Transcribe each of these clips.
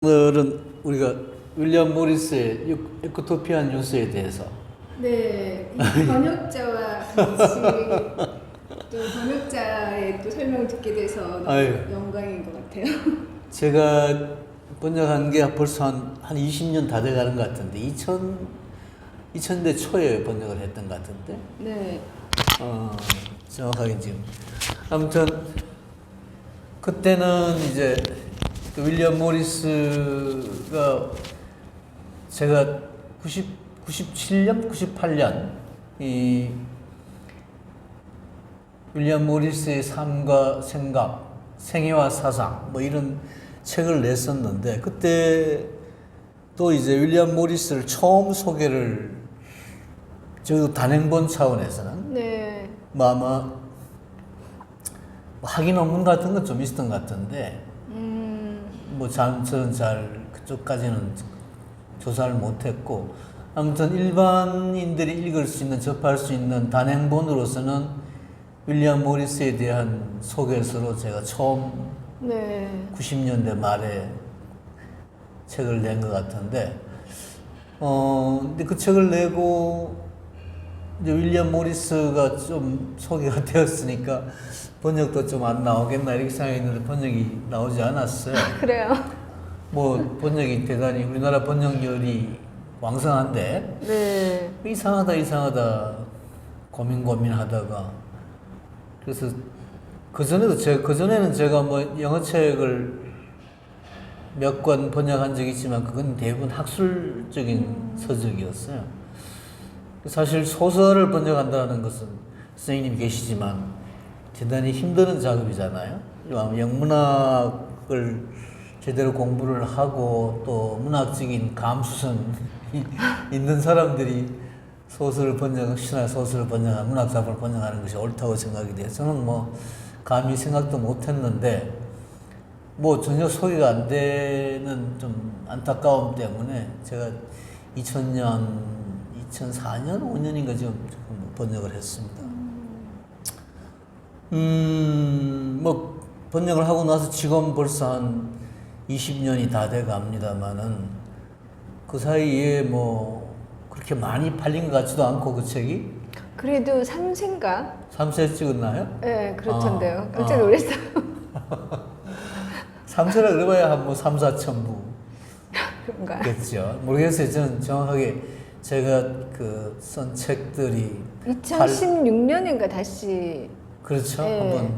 오늘은 우리가 윌리엄 모리스의 에코토피아 뉴스에 대해서 네, 이 번역자와 같이 또 번역자의 또 설명을 듣게 돼서 너무 아유. 영광인 것 같아요. 제가 번역한 게 벌써 한 20년 다 돼가는 것 같은데 2000대 초에 번역을 했던 것 같은데 네, 정확하게 지금 아무튼 그때는 이제 그 윌리엄 모리스가 제가 97년, 98년 이 윌리엄 모리스의 삶과 생각, 생애와 사상 뭐 이런 책을 냈었는데 그때 또 이제 윌리엄 모리스를 처음 소개를 저도 단행본 차원에서는 네, 뭐 아마 학위 논문 같은 건 좀 있었던 것 같은데 뭐 저는 잘 그쪽까지는 조사를 못했고 아무튼 일반인들이 읽을 수 있는 접할 수 있는 단행본으로서는 윌리엄 모리스에 대한 소개서로 제가 처음 네, 90년대 말에 책을 낸 것 같은데 근데 그 책을 내고 이제 윌리엄 모리스가 좀 소개가 되었으니까 번역도 좀 안 나오겠나 이렇게 생각했는데 번역이 나오지 않았어요. 그래요. 뭐 번역이 대단히 우리나라 번역열이 왕성한데 네, 이상하다 고민하다가 그래서 그전에는 제가 뭐 영어 책을 몇 권 번역한 적이 있지만 그건 대부분 학술적인 서적이었어요. 사실 소설을 번역한다는 것은 선생님이 계시지만 대단히 힘드는 작업이잖아요. 영문학을 제대로 공부를 하고 또 문학적인 감수성이 있는 사람들이 신화 소설을 번역하는 문학 작품을 번역하는 것이 옳다고 생각이 돼요. 저는 뭐 감히 생각도 못했는데 뭐 전혀 소개가 안 되는 좀 안타까움 때문에 제가 2004년, 5년인가 지금 번역을 했습니다. 뭐 번역을 하고 나서 지금 벌써 한 20년이 다 돼 갑니다만은 그 사이에 뭐 그렇게 많이 팔린 것 같지도 않고 그 책이 그래도 3세인가? 3세 찍었나요? 네, 그렇던데요. 아, 깜짝 놀랐어요. 3세라 그래봐야 한 뭐 3, 4천 부 그런가? 겠죠. 모르겠어요. 저는 정확하게 제가 그 쓴 책들이 2016년인가 다시 그렇죠. 네, 한번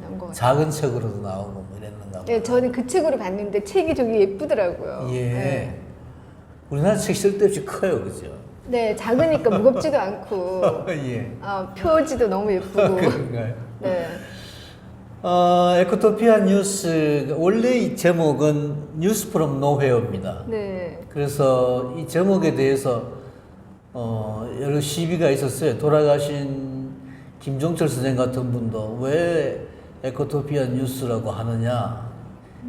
나온 것 같아요. 작은 책으로도 나오고 뭐 이랬는가 봐요. 네, 저는 그 책으로 봤는데 책이 되게 예쁘더라고요. 예. 네. 우리나라 책 쓸데없이 커요, 그죠? 네, 작으니까 무겁지도 않고 예. 표지도 너무 예쁘고. 그런가요? 네, 에코토피아 뉴스 원래 이 제목은 뉴스 프롬 노웨어입니다. 네, 그래서 이 제목에 대해서 여러 시비가 있었어요. 돌아가신 김종철 선생 같은 분도 왜 에코토피아 뉴스라고 하느냐,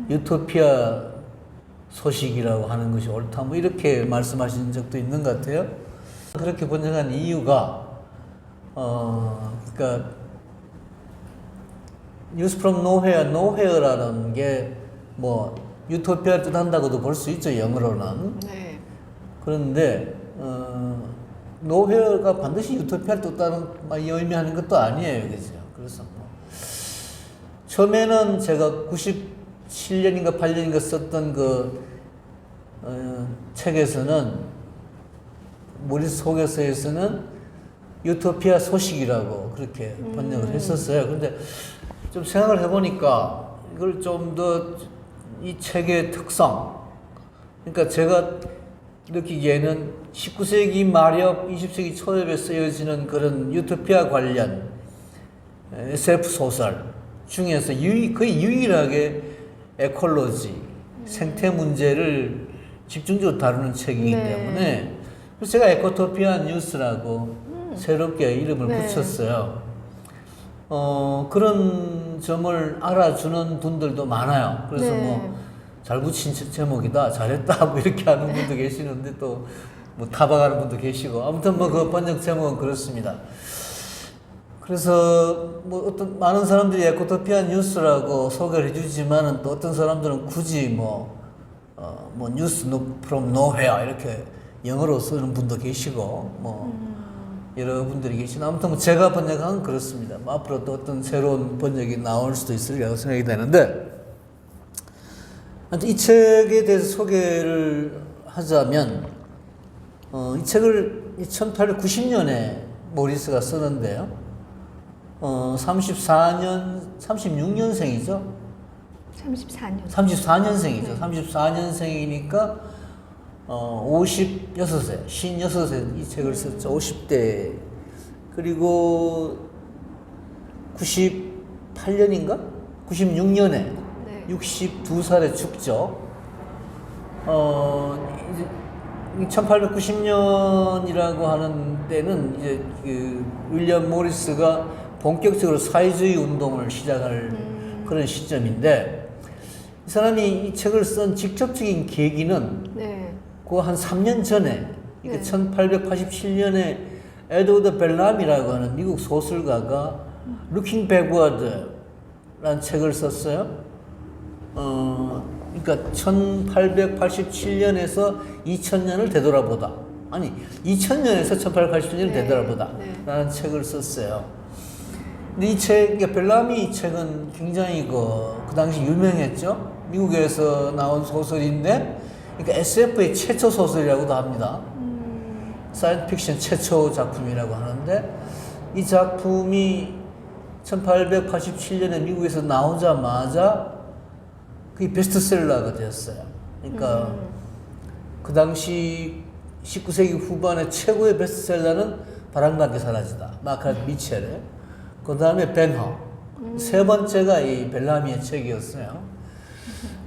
유토피아 소식이라고 하는 것이 옳다, 뭐 이렇게 말씀하신 적도 있는 것 같아요. 그렇게 번역한 이유가 그러니까 뉴스 프롬 노웨어, 노웨어라는 게 뭐 유토피아를 뜻한다고도 볼 수 있죠, 영어로는. 네, 그런데 노회어가 반드시 유토피아를 뜻다는 의미하는 것도 아니에요, 그죠? 그래서 뭐 처음에는 제가 97년인가 8년인가 썼던 그 책에서는 모리스 소개서에서는 유토피아 소식이라고 그렇게 번역을 했었어요. 근데 좀 생각을 해보니까 이걸 좀 더 이 책의 특성, 그러니까 제가 느끼기에는 19세기 말엽, 20세기 초엽에 쓰여지는 그런 유토피아 관련 SF 소설 중에서 거의 유일하게 에콜로지, 생태 문제를 집중적으로 다루는 책이기 네. 때문에 그래서 제가 에코토피아 뉴스라고 새롭게 이름을 네. 붙였어요. 그런 점을 알아주는 분들도 많아요. 그래서 네. 뭐 잘 붙인 제목이다, 잘했다, 뭐 이렇게 하는 분도 계시는데 또 뭐 타박하는 분도 계시고 아무튼 뭐 그 번역 제목은 그렇습니다. 그래서 뭐 어떤 많은 사람들이 에코토피아 뉴스라고 소개를 해주지만은 또 어떤 사람들은 굳이 뭐 뭐 뉴스 from nowhere 이렇게 영어로 쓰는 분도 계시고 뭐 여러 분들이 계시는 아무튼 뭐 제가 번역한 건 그렇습니다. 뭐 앞으로 또 어떤 새로운 번역이 나올 수도 있으리라고 생각이 되는데 아무튼 이 책에 대해서 소개를 하자면 이 책을 1890년에 모리스가 쓰는데요. 36년생이죠. 34년. 34년생이죠. 34년생이니까 56세, 56세 이 책을 썼죠. 50대. 그리고 98년인가? 96년에 네. 62살에 죽죠. 이제 1890년이라고 하는 때는 이제 그 윌리엄 모리스가 본격적으로 사회주의 운동을 시작할 그런 시점인데 이 사람이 이 책을 쓴 직접적인 계기는 네. 그 한 3년 전에 네. 1887년에 에드워드 벨람이라고 하는 미국 소설가가 Looking Backward라는 책을 썼어요. 그러니까 1887년에서 2000년을 되돌아보다. 아니, 2000년에서 1887년을 네. 되돌아보다. 네. 라는 책을 썼어요. 근데 이 책, 그러니까 벨라미 이 책은 굉장히 그 당시 유명했죠. 미국에서 나온 소설인데, 그러니까 SF의 최초 소설이라고도 합니다. 사이언스 픽션 최초 작품이라고 하는데, 이 작품이 1887년에 미국에서 나오자마자 그게 베스트셀러가 되었어요. 그러니까 그 당시 19세기 후반의 최고의 베스트셀러는 바람과 함께 사라지다. 마크라트 미첼의. 그 다음에 벤허. 세 번째가 이 벨라미의 책이었어요.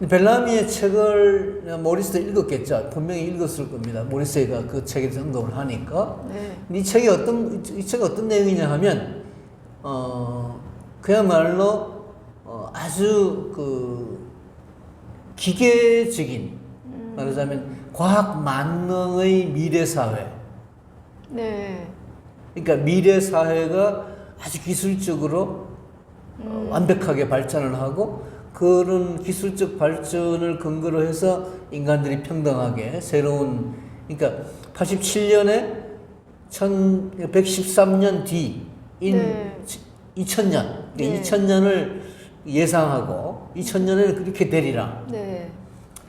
벨라미의 책을 모리스도 읽었겠죠. 분명히 읽었을 겁니다. 모리스가 그 책에 대해서 언급을 하니까. 네. 이 책이 어떤 내용이냐 하면, 그야말로, 아주 기계적인, 말하자면 과학 만능의 미래 사회. 네. 그러니까 미래 사회가 아주 기술적으로 완벽하게 발전을 하고 그런 기술적 발전을 근거로 해서 인간들이 평등하게 새로운 그러니까 87년에 1113년 뒤인 네. 2000년, 네. 2000년을 예상하고 2000년에 그렇게 되리라. 네.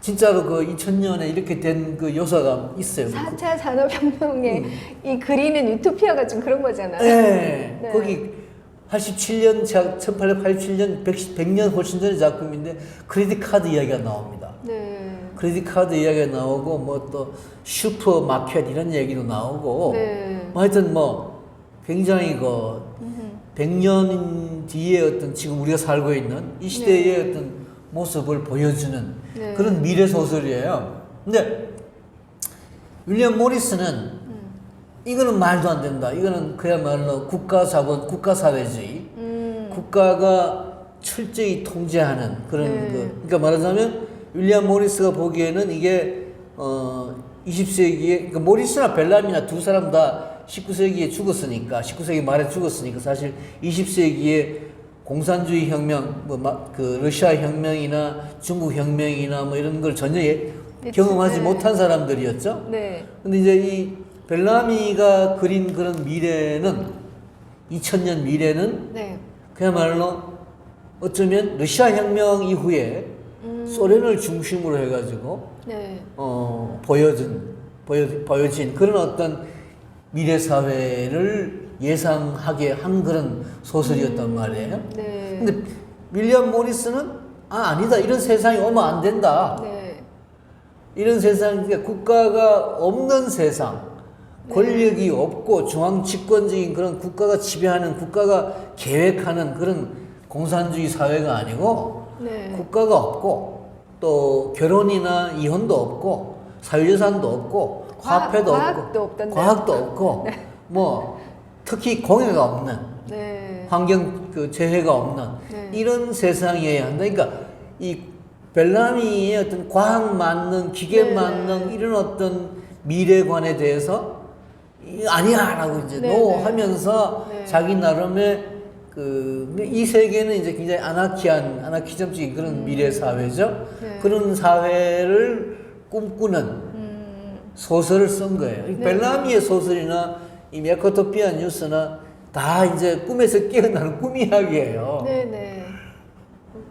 진짜로 그 2000년에 이렇게 된 그 요소가 있어요. 4차 산업혁명에 이 그리는 유토피아가 좀 그런 거잖아요. 네. 네. 거기 87년, 1887년, 100년 훨씬 전의 작품인데 크레딧 카드 이야기가 나옵니다. 네. 크레딧 카드 이야기가 나오고 뭐 또 슈퍼마켓 이런 얘기도 나오고 네. 뭐 하여튼 뭐 굉장히 그 100년 뒤에 어떤 지금 우리가 살고 있는 이 시대의 네. 어떤 모습을 보여주는 네. 그런 미래 소설이에요. 근데 윌리엄 모리스는 이거는 말도 안 된다. 이거는 그야말로 국가 자본, 국가 사회주의, 국가가 철저히 통제하는 그런 네. 그러니까 말하자면 윌리엄 모리스가 보기에는 이게 20세기에 그러니까 모리스나 벨람이나 두 사람 다 19세기에 죽었으니까 19세기 말에 죽었으니까 사실 20세기에 공산주의 혁명, 그 러시아 혁명이나 중국 혁명이나 뭐 이런 걸 전혀 경험하지 네. 못한 사람들이었죠. 네. 근데 이제 이 벨라미가 그린 그런 미래는 2000년 미래는 네. 그야말로 어쩌면 러시아 혁명 이후에 소련을 중심으로 해가지고 네. 보여진 그런 어떤 미래 사회를 예상하게 한 그런 소설이었단 말이에요. 네. 근데 윌리엄 모리스는 아니다 이런 세상이 오면 안 된다. 네. 이런 세상, 그러니까 국가가 없는 세상, 권력이 없고 중앙 집권적인 그런 국가가 지배하는 국가가 계획하는 그런 공산주의 사회가 아니고 네. 국가가 없고 또 결혼이나 이혼도 없고 사회재산도 없고 화폐도 과학도 없고 없던데요? 과학도 없고 뭐 특히 공해가 없는 네. 환경 그 재해가 없는 네. 이런 세상이어야 한다. 그러니까 이 벨라미의 어떤 과학 만능, 기계 네. 만능 이런 어떤 미래관에 대해서 아니야라고 이제 네, 노하면서 네. 자기 나름의 이 세계는 이제 굉장히 아나키즘적인 그런 미래 사회죠. 네. 그런 사회를 꿈꾸는 소설을 쓴 거예요. 네. 벨라미의 소설이나 이 에코토피아 뉴스나 다 이제 꿈에서 깨어나는 꿈 이야기예요. 네네.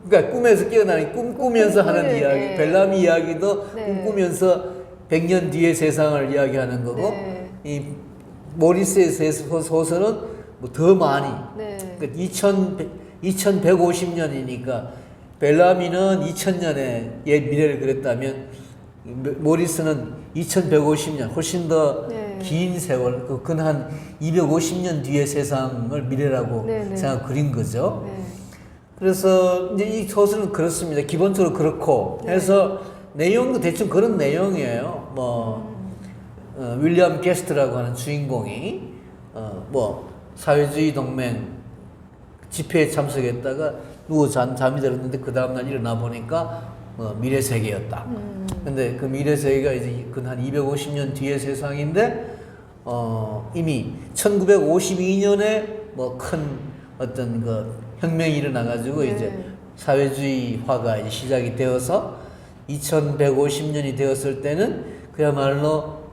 그러니까 꿈에서 깨어나는 꿈꾸면서 하는 꿈꾸는, 이야기. 네. 벨라미 이야기도 네. 꿈꾸면서 100년 뒤의 세상을 이야기하는 거고, 네. 이 모리스의 소설은 뭐 더 많이. 네. 그러니까 2150년이니까 벨라미는 2000년에 옛 미래를 그렸다면 모리스는 2150년 훨씬 더 긴 네. 세월, 한 250년 뒤의 세상을 미래라고 네, 네. 생각 그린 거죠. 네. 그래서 이제 이 소설은 그렇습니다. 기본적으로 그렇고 네. 해서 내용도 대충 그런 내용이에요. 윌리엄 게스트라고 하는 주인공이 사회주의 동맹 집회에 참석했다가 누워 잠이 들었는데 그 다음날 일어나 보니까 미래 세계였다. 근데 그 미래 세계가 이제 한 250년 뒤의 세상인데 이미 1952년에 큰 어떤 그 혁명이 일어나가지고 네. 이제 사회주의화가 이제 시작이 되어서 2150년이 되었을 때는 그야말로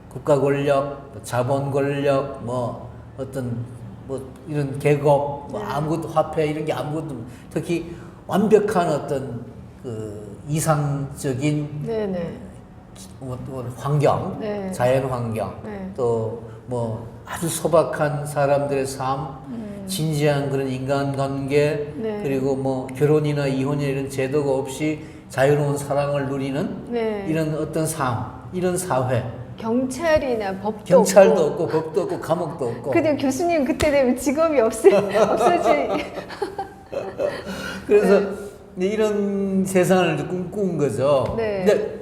국가 권력, 자본 권력, 이런 계급, 아무것도 화폐 이런 게 아무것도 특히 완벽한 어떤 그 이상적인 네네. 환경, 네. 자연 환경, 네. 또 아주 소박한 사람들의 삶, 진지한 그런 인간관계, 네. 그리고 결혼이나 이혼이나 이런 제도가 없이 자유로운 사랑을 누리는 네. 이런 어떤 삶, 이런 사회. 경찰이나 법도 경찰도 없고 법도 없고 감옥도 없고. 근데 교수님 그때 되면 직업이 없어질. 그래서 이런 세상을 이제 꿈꾼 거죠. 네. 근데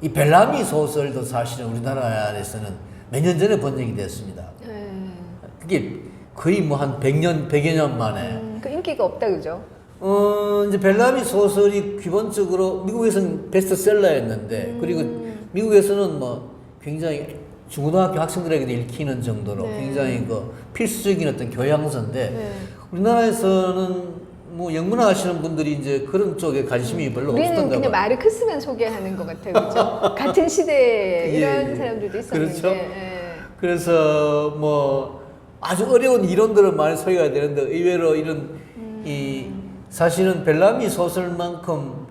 이 벨라미 소설도 사실은 우리나라에서는 몇 년 전에 번역이 됐습니다. 네. 그게 거의 한 100여 년 만에. 그 인기가 없다 그죠? 이제 벨라미 소설이 기본적으로 미국에서는 베스트셀러였는데, 그리고 미국에서는 굉장히 중고등학교 학생들에게도 읽히는 정도로 네. 굉장히 필수적인 어떤 교양서인데, 네. 우리나라에서는 영문화 하시는 분들이 이제 그런 쪽에 관심이 별로 우리는 없었던가 그냥 봐요. 마르크스만 소개하는 것 같아요, 그죠? 같은 시대에 예, 이런 예. 사람들도 있었는데. 그렇죠. 예. 그래서 아주 어려운 이론들을 많이 소개가 되는데 의외로 이런 사실은 벨라미 소설만큼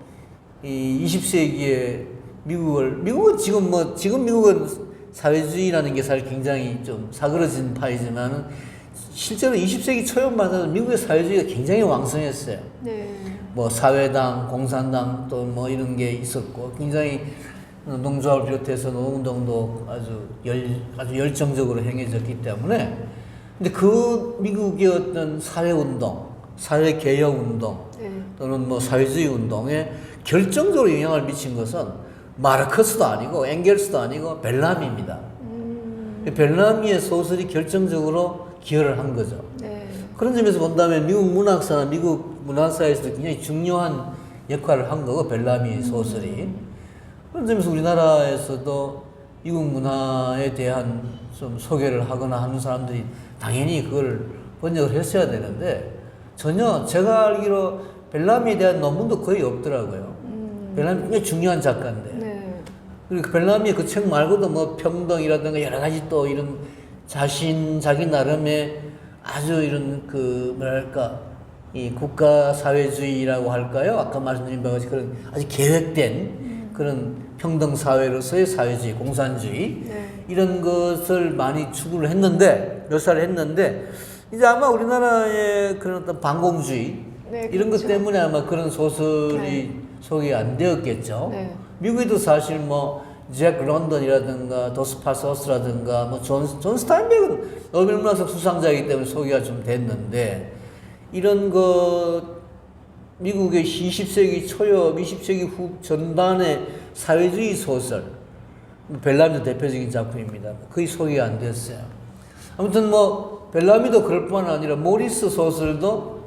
이 20세기에 미국은 지금 미국은 사회주의라는 게 사실 굉장히 좀 사그러진 파이지만은 실제로 20세기 초반만 해도 미국의 사회주의가 굉장히 왕성했어요. 네. 사회당, 공산당 또 이런 게 있었고 굉장히 농조합을 비롯해서 노동운동도 아주 열정적으로 행해졌기 때문에 근데 그 미국의 어떤 사회운동, 사회개혁운동 네. 또는 사회주의 운동에 결정적으로 영향을 미친 것은 마르크스도 아니고 엥겔스도 아니고 벨라미입니다. 벨라미의 소설이 결정적으로 기여를 한 거죠. 네. 그런 점에서 본다면 미국 문학사나 미국 문화사에서도 굉장히 중요한 역할을 한 거고 벨라미 소설이. 그런 점에서 우리나라에서도 미국 문화에 대한 좀 소개를 하거나 하는 사람들이 당연히 그걸 번역을 했어야 되는데 전혀 제가 알기로 벨라미에 대한 논문도 거의 없더라고요. 벨라미 굉장히 중요한 작가인데. 네. 그리고 벨라미의 그 책 말고도 평등이라든가 여러 가지 또 이런 자기 나름의 아주 이런 이 국가 사회주의라고 할까요? 아까 말씀드린 바와 같이 그런 아주 계획된 그런 평등 사회로서의 사회주의, 공산주의 네. 이런 것을 많이 추구를 했는데 묘사를 했는데 이제 아마 우리나라의 그런 어떤 반공주의 네, 이런 것 그렇죠. 때문에 아마 그런 소설이 네. 소개가 안 되었겠죠. 네. 미국에도 사실 잭 런던이라든가 도스파서스라든가 존 스타인백은 노벨 문학상 수상자이기 때문에 소개가 좀 됐는데 이런 미국의 20세기 초엽, 20세기 후 전반의 사회주의 소설 벨라미도 대표적인 작품입니다. 거의 소개가 안 됐어요. 아무튼 벨라미도 그럴 뿐만 아니라 모리스 소설도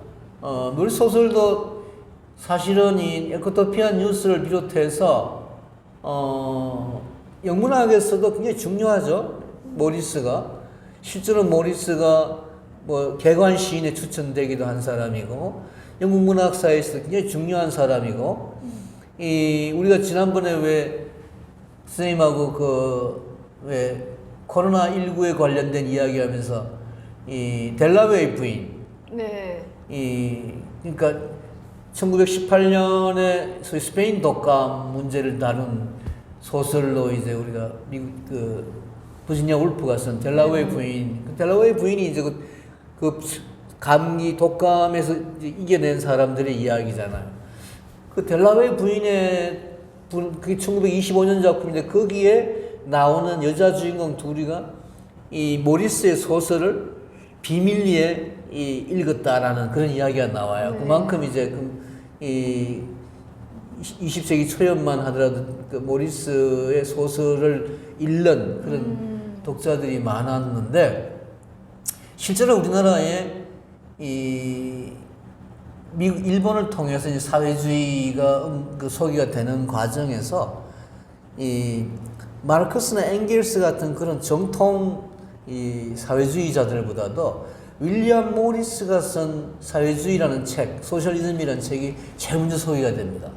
사실은 이 에코토피아 뉴스를 비롯해서 영문학에서도 굉장히 중요하죠. 모리스가 실제로 모리스가 뭐 개관 시인에 추천되기도 한 사람이고 영국 문학사에서 굉장히 중요한 사람이고 이 우리가 지난번에 왜 선생님하고 그 왜 코로나 19에 관련된 이야기하면서 이 델라웨이 부인 네. 이 그러니까 1918년에 소위 스페인 독감 문제를 다룬 소설로 이제 우리가 미국 그 버지니아 울프가 쓴 델라웨이 부인 그 델라웨이 부인이 이제 그 감기 독감에서 이제 이겨낸 사람들의 이야기잖아요. 그 델라웨이 부인의 그게 1925년 작품인데 거기에 나오는 여자 주인공 둘이가 이 모리스의 소설을 비밀리에 읽었다라는 그런 이야기가 나와요. 네. 그만큼 이제 이 20세기 초연만 하더라도 그 모리스의 소설을 읽는 그런 독자들이 많았는데 실제로 우리나라에 이 미국 일본을 통해서 이제 사회주의가 그 소기가 되는 과정에서 이 마르크스나 엥겔스 같은 그런 정통 이 사회주의자들보다도 윌리엄 모리스가 쓴 사회주의라는 책, 소셜리즘이라는 책이 제일 먼저 소개가 됩니다.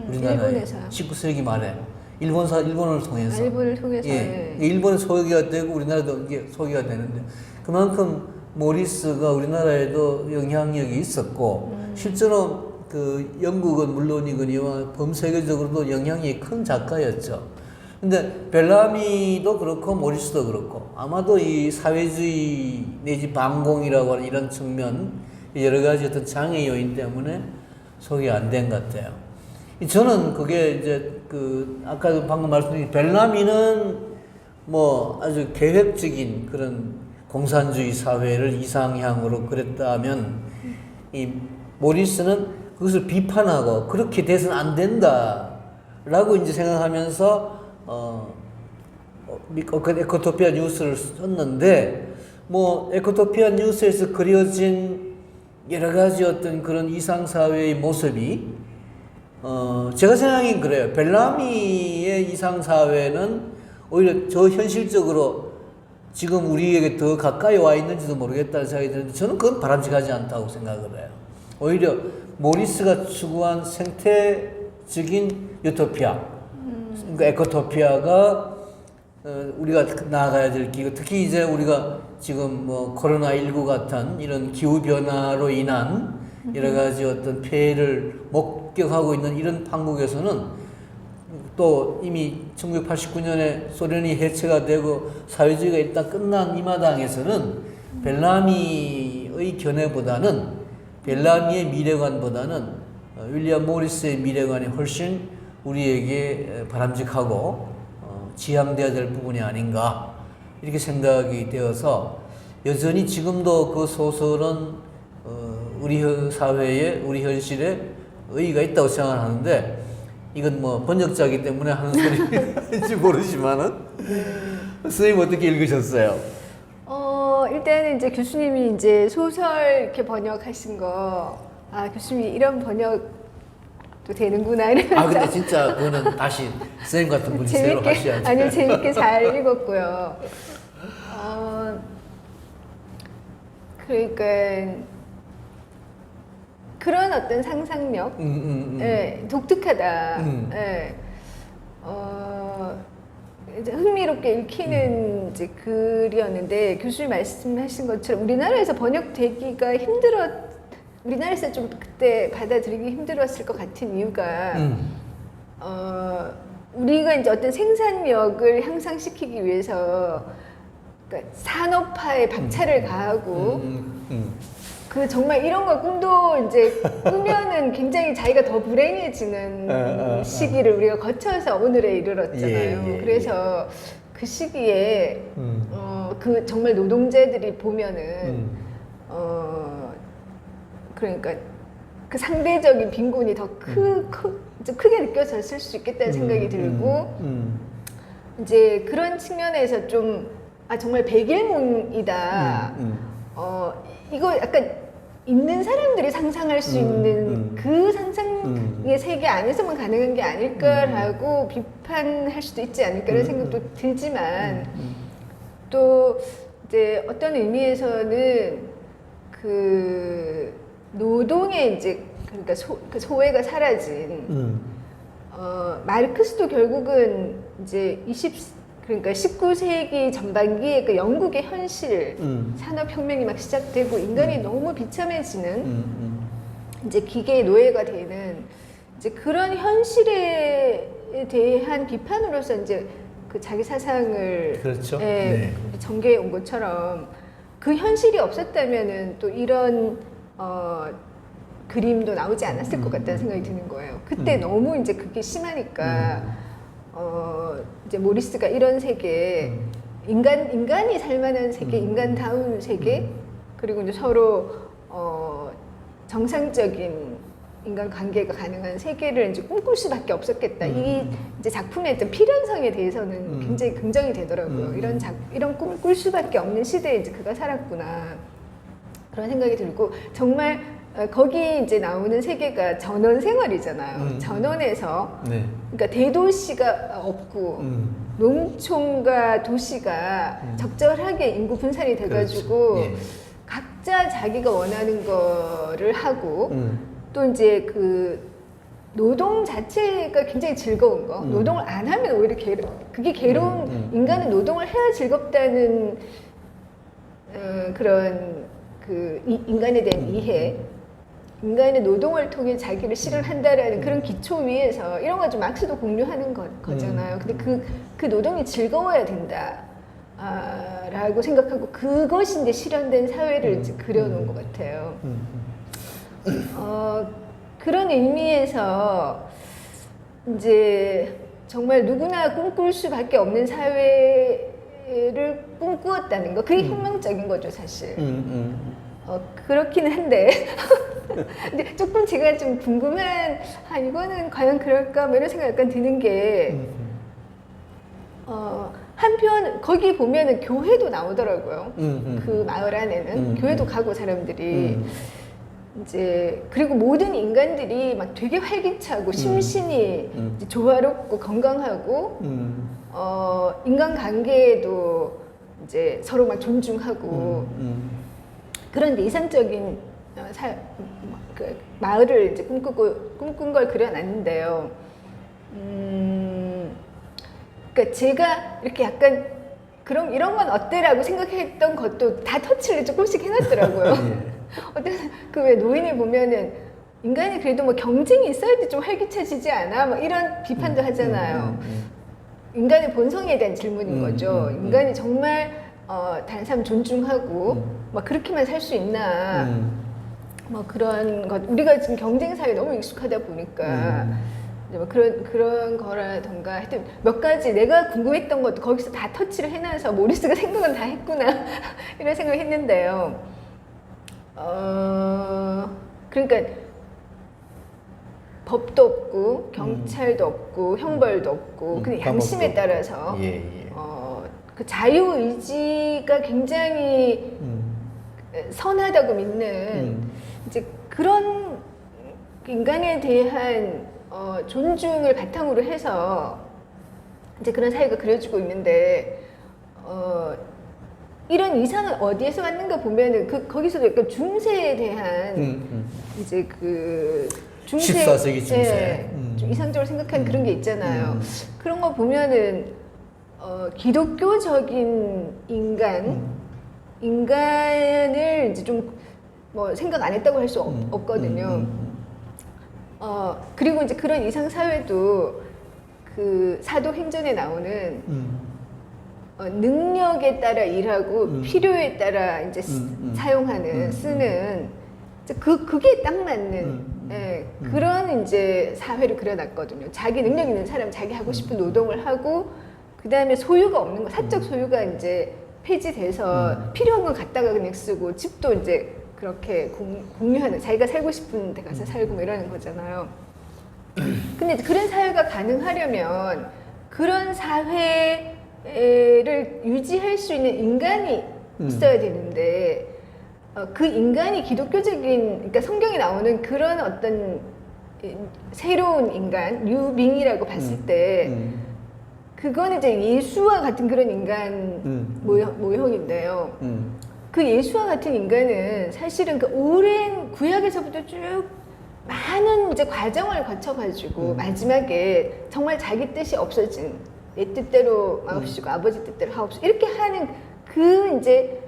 우리나라에 일본에서요? 19세기 말에 일본을 통해서. 일본을 통해서. 예, 일본에 소개가 되고 우리나라도 이게 소개가 되는데 그만큼 모리스가 우리나라에도 영향력이 있었고 실제로 그 영국은 물론이거니와 범세계적으로도 영향이 큰 작가였죠. 근데 벨라미도 그렇고 모리스도 그렇고 아마도 이 사회주의 내지 반공이라고 하는 이런 측면 여러 가지 어떤 장애 요인 때문에 소개 안 된 것 같아요. 저는 그게 이제 그 아까 방금 말씀드린 벨라미는 뭐 아주 계획적인 그런 공산주의 사회를 이상향으로 그랬다면 이 모리스는 그것을 비판하고 그렇게 돼서는 안 된다라고 이제 생각하면서 에코토피아 뉴스를 썼는데 뭐 에코토피아 뉴스에서 그려진 여러 가지 어떤 그런 이상사회의 모습이 제가 생각엔 그래요. 벨라미의 이상사회는 오히려 저 현실적으로 지금 우리에게 더 가까이 와 있는지도 모르겠다는 생각이 드는데 저는 그건 바람직하지 않다고 생각을 해요. 오히려 모리스가 추구한 생태적인 유토피아, 그러니까 에코토피아가 우리가 나아가야 될 기고 특히 이제 우리가 지금 뭐 코로나19 같은 이런 기후변화로 인한 여러 가지 어떤 폐해를 목격하고 있는 이런 판국에서는 또 이미 1989년에 소련이 해체가 되고 사회주의가 일단 끝난 이 마당에서는 벨라미의 견해보다는 벨라미의 미래관보다는 윌리엄 모리스의 미래관이 훨씬 우리에게 바람직하고 지향돼야 될 부분이 아닌가 이렇게 생각이 되어서 여전히 지금도 그 소설은 우리 사회에 우리 현실에 의의가 있다고 생각하는데 이건 뭐 번역자이기 때문에 하는 소리인지 모르지만은 선생님 어떻게 읽으셨어요? 일단은 이제 교수님이 이제 소설 이렇게 번역하신 거, 아, 교수님이 이런 번역도 되는구나 이러면서. 아, 근데 진짜 그거는 다시 선생님 같은 분이 새로 하셔야죠. 아니요, 재밌게 잘 읽었고요. 그러니까 그런 어떤 상상력, 예, 독특하다. 예. 이제 흥미롭게 읽히는 이제 글이었는데 교수님 말씀하신 것처럼 우리나라에서 번역되기가 우리나라에서 좀 그때 받아들이기 힘들었을 것 같은 이유가 우리가 이제 어떤 생산력을 향상시키기 위해서 그러니까 산업화에 박차를 가하고 그 정말 이런 걸 꿈도 이제 꾸면은 굉장히 자기가 더 불행해지는 시기를 우리가 거쳐서 오늘에 이르렀잖아요. 예. 그래서 그 시기에 그 정말 노동자들이 보면은 그러니까 그 상대적인 빈곤이 더 크게 느껴졌을 수 있겠다는 생각이 들고 이제 그런 측면에서 좀 정말 백일몽이다. 이거 약간 있는 사람들이 상상할 수 있는 그 상상의 세계 안에서만 가능한 게 아닐까라고 비판할 수도 있지 않을까라는 생각도 들지만 또 이제 어떤 의미에서는 그 노동의 이제 그러니까 그 소외가 사라진 마르크스도 결국은 이제 그러니까 19세기 전반기에 그 영국의 현실 산업혁명이 막 시작되고 인간이 너무 비참해지는 이제 기계의 노예가 되는 이제 그런 현실에 대한 비판으로서 이제 그 자기 사상을 그렇죠. 네. 전개해 온 것처럼 그 현실이 없었다면은 또 이런 그림도 나오지 않았을 것 같다는 생각이 드는 거예요. 그때 너무 이제 그게 심하니까 이제 모리스가 이런 세계 인간이 살만한 세계, 인간다운 세계 그리고 이제 서로 정상적인 인간 관계가 가능한 세계를 이제 꿈꿀 수밖에 없었겠다. 이 이제 작품의 어떤 필연성에 대해서는 굉장히 긍정이 되더라고요. 이런 꿈을 꿀 수밖에 없는 시대에 이제 그가 살았구나 그런 생각이 들고 정말 거기 이제 나오는 세계가 전원 생활이잖아요. 전원에서 네. 그러니까 대도시가 없고 농촌과 도시가 적절하게 인구 분산이 돼가지고 그렇죠. 예. 각자 자기가 원하는 거를 하고 또 이제 그 노동 자체가 굉장히 즐거운 거. 노동을 안 하면 오히려 그게 괴로운 인간은 노동을 해야 즐겁다는 그런 그 인간에 대한 이해. 인간의 노동을 통해 자기를 실현한다라는 그런 기초 위에서 이런 거 좀 막스도 공유하는 거잖아요. 근데 그 노동이 즐거워야 된다. 라고 생각하고 그것이 이제 실현된 사회를 이제 그려놓은 것 같아요. 그런 의미에서 이제 정말 누구나 꿈꿀 수밖에 없는 사회를 꿈꾸었다는 거 그게 혁명적인 거죠 사실. 그렇기는 한데 근데 조금 제가 좀 궁금한 이거는 과연 그럴까 뭐 이런 생각 약간 드는 게 한편 거기 보면은 교회도 나오더라고요. 그 마을 안에는 교회도 가고 사람들이 이제 그리고 모든 인간들이 막 되게 활기차고 심신이 이제 조화롭고 건강하고 인간 관계에도 이제 서로 막 존중하고 그런 이상적인 그 마을을 이제 꿈꾼 걸 그려놨는데요. 그러니까 제가 이렇게 약간 그럼 이런 건 어때라고 생각했던 것도 다 터치를 조금씩 해놨더라고요. 어떤 그 왜 노인을 보면은 인간이 그래도 뭐 경쟁이 있어야지 좀 활기차지지 않아? 뭐 이런 비판도 하잖아요. 인간의 본성에 대한 질문인 거죠. 인간이 정말 다른 사람 존중하고 막 그렇게만 살 수 있나? 뭐 그런 것 우리가 지금 경쟁 사회에 너무 익숙하다 보니까 뭐 그런 거라던가 하여튼 몇 가지 내가 궁금했던 것도 거기서 다 터치를 해놔서 모리스가 생각은 다 했구나 이런 생각을 했는데요. 그러니까 법도 없고 경찰도 없고 형벌도 없고 그냥 양심에 따라서 그 자유 의지가 굉장히 선하다고 믿는 이제 그런 인간에 대한 존중을 바탕으로 해서 이제 그런 사회가 그려지고 있는데 이런 이상은 어디에서 왔는가 보면은 거기서도 약간 중세에 대한 이제 그 중세 14세기 중세 예, 좀 이상적으로 생각한 그런 게 있잖아요. 그런 거 보면은 기독교적인 인간을 이제 좀 뭐 생각 안 했다고 할 수 없거든요. 그리고 이제 그런 이상 사회도 그 사도행전에 나오는 능력에 따라 일하고 필요에 따라 이제 사용하는 쓰는 이제 그게 딱 맞는 예, 그런 이제 사회를 그려놨거든요. 자기 능력 있는 사람 자기 하고 싶은 노동을 하고 그 다음에 소유가 없는 거 사적 소유가 이제 폐지돼서 필요한 건 갖다가 그냥 쓰고 집도 이제 그렇게 공유하는 자기가 살고 싶은 데 가서 살고 뭐 이러는 거잖아요. 근데 그런 사회가 가능하려면 그런 사회를 유지할 수 있는 인간이 있어야 되는데 그 인간이 기독교적인 그러니까 성경에 나오는 그런 어떤 새로운 인간 뉴빙이라고 봤을 때 그거는 이제 예수와 같은 그런 인간 모형인데요. 그 예수와 같은 인간은 사실은 그 오랜 구약에서부터 쭉 많은 이제 과정을 거쳐가지고 마지막에 정말 자기 뜻이 없어진 내 뜻대로 마옵시고 아버지 뜻대로 하옵시고 이렇게 하는 그 이제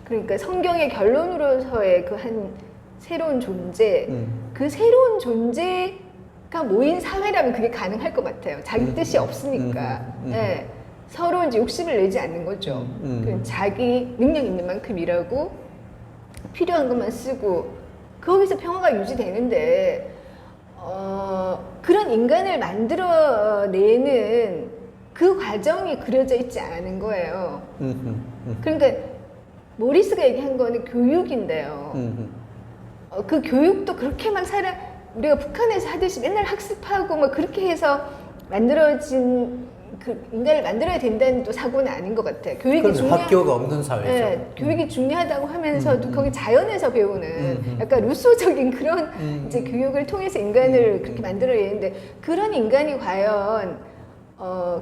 그러니까 성경의 결론으로서의 그 한 새로운 존재, 그 새로운 존재가 모인 사회라면 그게 가능할 것 같아요. 자기 뜻이 없으니까. 예. 서로 이제 욕심을 내지 않는 거죠. 자기 능력 있는 만큼 일하고 필요한 것만 쓰고 거기서 평화가 유지되는데 그런 인간을 만들어내는 그 과정이 그려져 있지 않은 거예요. 그러니까 모리스가 얘기한 거는 교육인데요. 그 교육도 그렇게 막 우리가 북한에서 하듯이 맨날 학습하고 뭐 그렇게 해서 만들어진 그 인간을 만들어야 된다는 또 사고는 아닌 것 같아요. 교육이 학교가 없는 사회죠. 네, 교육이 중요하다고 하면서도 거기 자연에서 배우는 약간 루소적인 그런 이제 교육을 통해서 인간을 그렇게 만들어야 되는데 그런 인간이 과연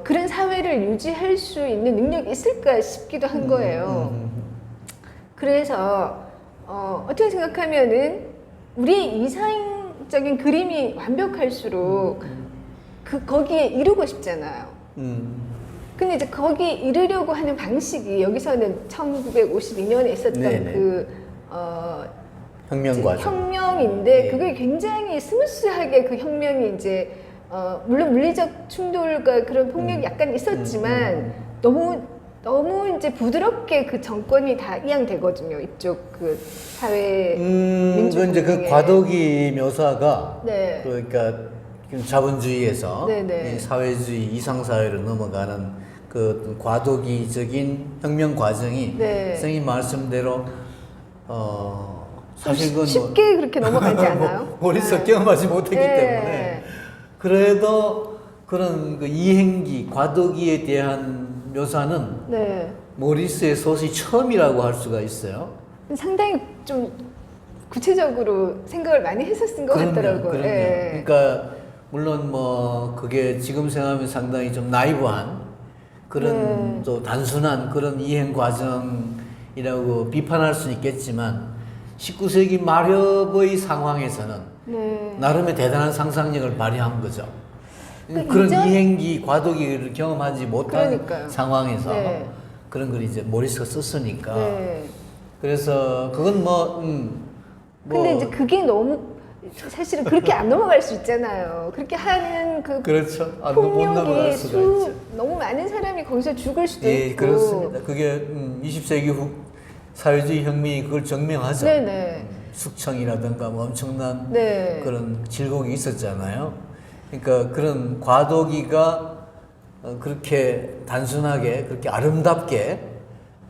그런 사회를 유지할 수 있는 능력이 있을까 싶기도 한 거예요. 그래서 어떻게 생각하면은 우리의 이상적인 그림이 완벽할수록 거기에 이루고 싶잖아요. 근데 이제 거기 이르려고 하는 방식이 여기서는 1952년에 있었던 네네. 혁명인데 네. 그게 굉장히 스무스하게 그 혁명이 이제 물론 물리적 충돌과 그런 폭력이 약간 있었지만 너무 이제 부드럽게 그 정권이 다 이양되거든요. 이쪽 그 사회 민주주의. 이제 그 과도기 묘사가 네. 그러니까 자본주의에서 네네. 이 사회주의 이상사회로 넘어가는 그 과도기적인 혁명 과정이 네. 선생님 말씀대로 사실 그건 쉽게 그렇게 넘어가지 않아요? 머릿속 경험하지 못했기 네. 때문에 그래도 그런 그 이행기, 과도기에 대한 묘사는 네. 모리스의 소설이 처음이라고 할 수가 있어요. 상당히 좀 구체적으로 생각을 많이 해서 쓴 것 같더라고요. 그럼요. 예. 그러니까 물론 뭐 그게 지금 생각하면 상당히 좀 나이브한 그런 또 단순한 그런 이행 과정이라고 비판할 수 있겠지만 19세기 말엽의 상황에서는 네. 나름의 대단한 상상력을 발휘한 거죠. 그러니까 그런 이전- 이행기, 과도기를 경험하지 못한 그러니까요. 상황에서 네. 그런 걸 이제 모리스가 썼으니까. 네. 그래서 그건 근데 이제 그게 너무 사실은 그렇게 안 넘어갈 수 있잖아요. 그렇게 하는 그 그렇죠. 못 넘어갈 폭력이 수가 있죠. 너무 많은 사람이 거기서 죽을 수도 예, 있고. 그렇습니다. 그게 20세기 후 사회주의 혁명이 그걸 증명하죠. 네네. 숙청이라든가 뭐 엄청난 네. 그런 질곡이 있었잖아요. 그러니까 그런 과도기가 그렇게 단순하게 그렇게 아름답게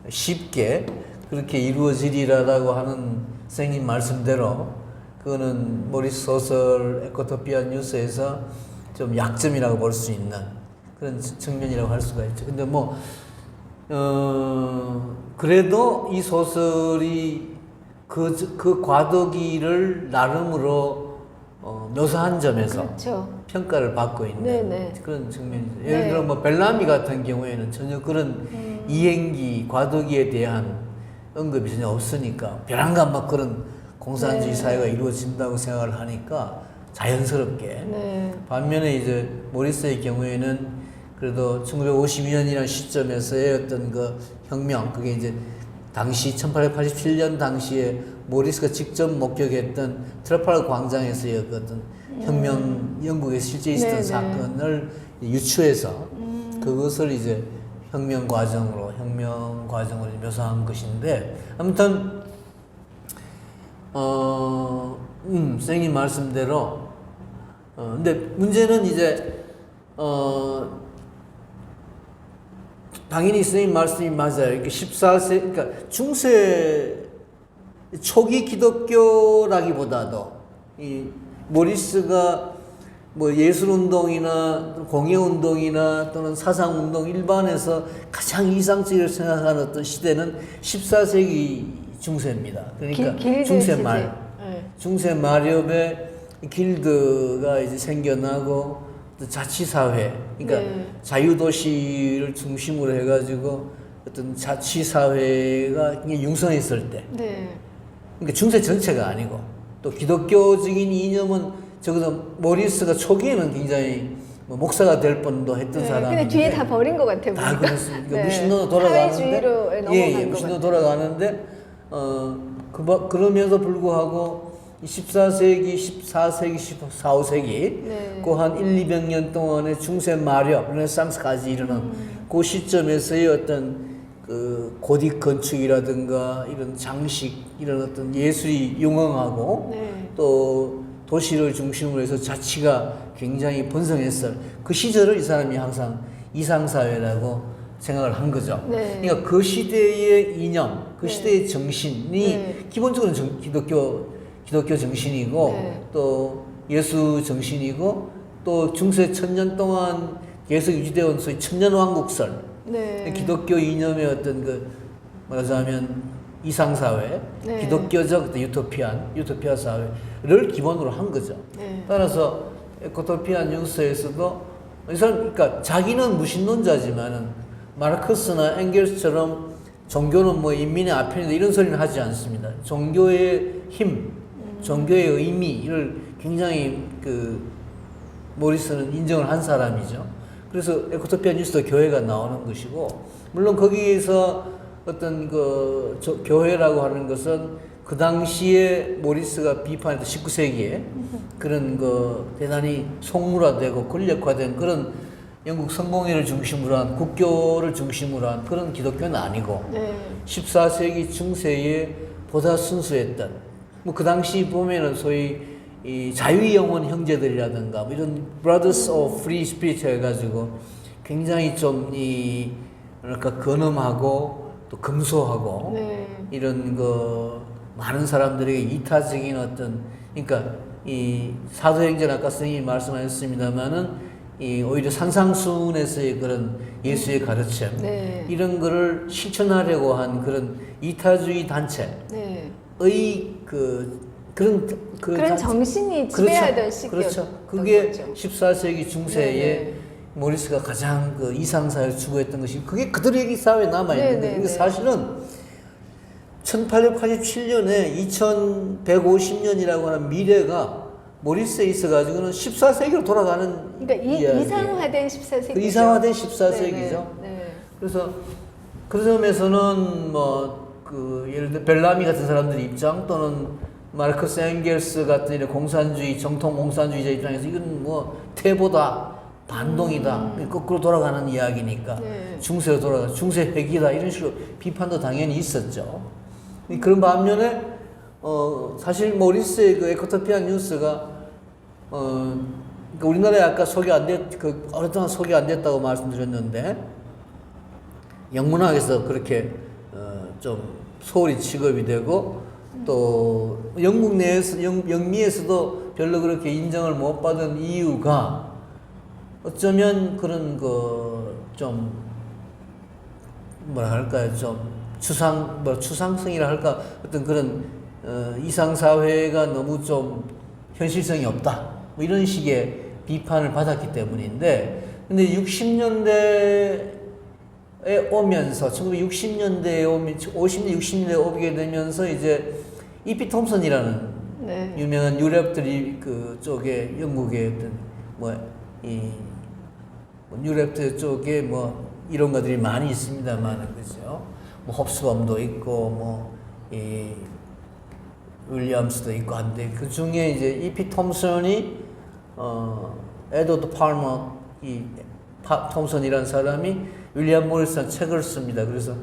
쉽게 그렇게 이루어지리라고 하는 선생님 말씀대로 그거는 모리스 소설 에코토피아 뉴스에서 좀 약점이라고 볼 수 있는 그런 측면이라고 할 수가 있죠. 근데 뭐 그래도 이 소설이 그 과도기를 나름으로 묘사한 점에서 그렇죠. 평가를 받고 있는 네네. 그런 측면이죠. 네. 예를 들어 뭐 벨라미 같은 경우에는 전혀 그런 이행기, 과도기에 대한 언급이 전혀 없으니까 벼랑간 막 그런 공산주의 네. 사회가 이루어진다고 생각을 하니까 자연스럽게. 네. 반면에 이제 모리스의 경우에는 그래도 1952년이라는 시점에서의 어떤 그 혁명, 그게 이제 당시 1887년 당시에 모리스가 직접 목격했던 트라팔가 광장에서의 그 어떤 혁명, 영국에 실제 있었던 네네. 사건을 유추해서 그것을 이제 혁명 과정으로 묘사한 것인데 아무튼 선생님 말씀대로 근데 문제는 이제 당연히 선생님 말씀이 맞아요. 이렇게 14세 그러니까 중세 초기 기독교라기보다도 이 모리스가 뭐 예술운동이나 공예운동이나 또는 사상운동 일반에서 가장 이상적으로 생각하는 어떤 시대는 14세기 중세입니다. 그러니까 길드 중세 시대. 말. 네. 중세 마렵에 길드가 이제 생겨나고 또 자치사회, 그러니까 네. 자유도시를 중심으로 해가지고 어떤 자치사회가 융성했을 때, 네. 그러니까 중세 전체가 아니고 또 기독교적인 이념은 적어도 모리스가 초기에는 굉장히 뭐 목사가 될 뻔도 했던 네. 사람인데 근데 뒤에 다 버린 것 같아요. 다 보니까. 그렇습니다. 네. 무신론으로 돌아가는데 사회주의로 넘어간 것 무신론으로 같아요. 돌아가는데 그러면서 불구하고 14세기, 14세기, 14, 5세기 네. 그 한 1, 200년 동안의 중세 마력, 르네상스까지 이르는 그 시점에서의 어떤 그 고딕 건축이라든가 이런 장식, 이런 어떤 예술이 융응하고 네. 또 도시를 중심으로 해서 자치가 굉장히 번성했을 그 시절을 이 사람이 항상 이상사회라고 생각을 한 거죠. 네. 그러니까 그 시대의 이념, 그 네. 시대의 정신이 네. 기본적으로 기독교 정신이고 네. 또 예수 정신이고 또 중세 천년 동안 계속 유지되어 온 소위 천년왕국설, 네. 기독교 이념의 어떤 그 말하자면 이상사회, 네. 기독교적 어떤 유토피아 사회를 기본으로 한 거죠. 네. 따라서 에코토피아 뉴스에서도 이 사람, 그러니까 자기는 무신론자지만은 마르크스나 엥겔스처럼 종교는 뭐 인민의 앞편이다 이런 소리는 하지 않습니다. 종교의 힘, 종교의 의미를 굉장히 그 모리스는 인정을 한 사람이죠. 그래서 에코토피아 뉴스도 교회가 나오는 것이고, 물론 거기에서 어떤 그 교회라고 하는 것은 그 당시에 모리스가 비판했던 19세기에 그런 그 대단히 속물화되고 권력화된 그런 영국 성공회를 중심으로 한 국교를 중심으로 한 그런 기독교는 아니고 네. 14세기 중세에 보다 순수했던 뭐 그 당시 보면은 소위 이 자유의 영혼 형제들이라든가 뭐 이런 Brothers of Free Spirit 해가지고 굉장히 좀 이 뭐랄까 근엄하고 또 금소하고 네. 이런 그 많은 사람들에게 이타적인 어떤 그러니까 이 사도행전 아까 선생님이 말씀하셨습니다만은 이 오히려 산상수훈에서의 그런 예수의 가르침 네. 이런 거를 실천하려고 한 그런 이타주의 단체의 네. 그런 그런 정신이 지배하던 시기였던 그렇죠. 그게 거죠. 14세기 중세에 네네. 모리스가 가장 그 이상사회를 추구했던 것이 그게 그대로 여기 사회에 남아있는데 네네네. 이게 사실은 1887년에 2150년이라고 하는 미래가 모리스에 있어가지고는 14세기로 돌아가는 그러니까 이야기예요. 이상화된 14세기죠. 그 이상화된 14세기죠. 네. 그래서 그 점에서는 뭐 그 예를 들어 벨라미 같은 사람들의 입장 또는 마르크스 엥겔스 같은 이런 공산주의 정통 공산주의자 입장에서 이건 뭐 태보다 반동이다 거꾸로 돌아가는 이야기니까 네. 중세로 돌아가 중세 회기다 이런 식으로 비판도 당연히 있었죠. 그런 반면에 사실 모리스의 그 에코토피아 뉴스가 그러니까 우리나라에 아까 오랫동안 소개 안 됐다고 말씀드렸는데 영문학에서 그렇게 좀 소홀히 취급이 되고 또 영국 내에서 영미에서도 별로 그렇게 인정을 못 받은 이유가 어쩌면 그런 그 좀 뭐라 할까요 좀 추상성이라 할까 어떤 그런 이상 사회가 너무 좀 현실성이 없다 뭐 이런 식의 비판을 받았기 때문인데 근데 60년대에 오면서 1960년대에 오면 50년 60년대에 오게 되면서 이제 E.P. 톰슨이라는 네. 유명한 유럽들이 그 쪽에 영국의 어떤 뭐이 유럽들 쪽에 뭐 이론가들이 많이 있습니다만은 그죠. 뭐 홉스범도 있고 뭐이 윌리엄스도 있고 한데 그 중에 이제 E.P. 톰슨이 에드워드 팔머 톰슨이라는 사람이 윌리엄 모리스한 책을 씁니다. 그래서